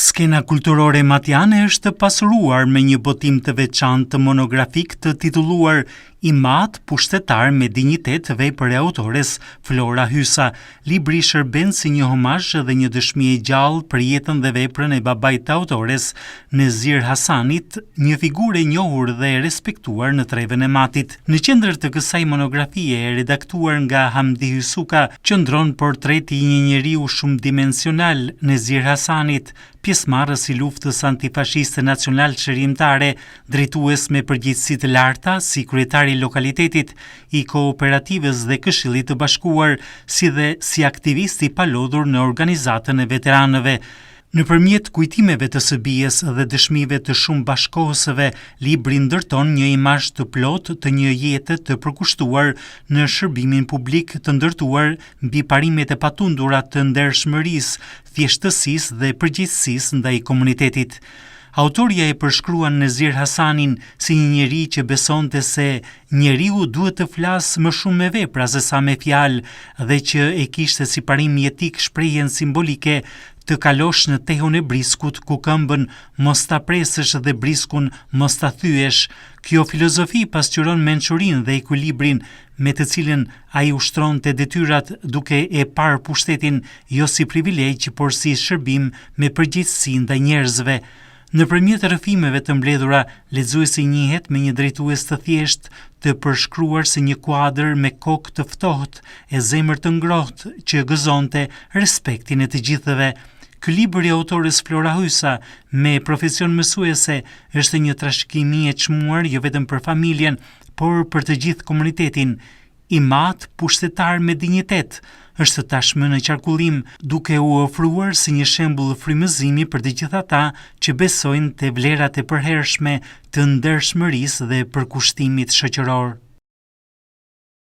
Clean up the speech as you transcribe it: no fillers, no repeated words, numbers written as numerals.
Skena kulturore matjane është pasuruar me një botim të veçantë monografik të titulluar I mat pushtetar me dinjitet vepër e autores Flora Hysa. Libri shërben si një homazh dhe një dëshmi e gjallë për jetën dhe veprën e babait të autores, Nezir Hasanit, një figurë e njohur dhe e respektuar në treven e matit. Në qendër të kësaj monografie e redaktuar nga Hamdi Hysuka, qëndron portreti I një njeriu shumë dimensional, Nezir Hasanit, pjesëmarrës I luftës antifashiste nacional çrimtare, drejtues me përgjegjësi të larta si kryetari I lokalitetit, I kooperativës dhe Këshillit të Bashkuar, si dhe si aktivist I palodhur në organizatën e veteranëve. Nëpërmjet kujtimeve të së-bijës dhe dëshmive të shumë bashkohësve, libri ndërton një imazh të plotë të një jete të përkushtuar në shërbimin publik të ndërtuar mbi parimet e patundura të ndershmërisë, thjeshtësisë dhe përgjegjësisë ndaj komunitetit. Autoria e përshkruan Nezir Hasanin si një njeri që besonte se njeriu duhet të flasë më shumë me vepra se sa me fjalë dhe që e kishte si parim jetik shprehjen simbolike të kalosh në tehun e briskut ku këmbën mos ta presësh dhe briskun mos ta thyesh. Kjo filozofi pasqyron mençurinë dhe ekuilibrin me të cilën ai ushtronte detyrat duke e parë pushtetin jo si privilegj por si shërbim me përgjegjësi ndaj njerëzve. Nëpërmjet rrëfimeve të mbledhura, lexuesi njihet me një drejtues të thjeshtë, të përshkruar si një kuadër me kokë të ftohtë, e zemër të ngrohtë që gëzonte respektin e të gjithëve. Ky libër I autores Flora Hysa, me profesion mësuese, është një trashëgimi e çmuar jo vetëm për familjen, por për të gjithë komunitetin. I mat pushtetar me dinjitet është tashmë në qarkullim, duke u ofruar si një shembull frymëzimi për të gjithë ata që besojnë te vlerat e përhershme të ndershmërisë dhe përkushtimit shoqëror.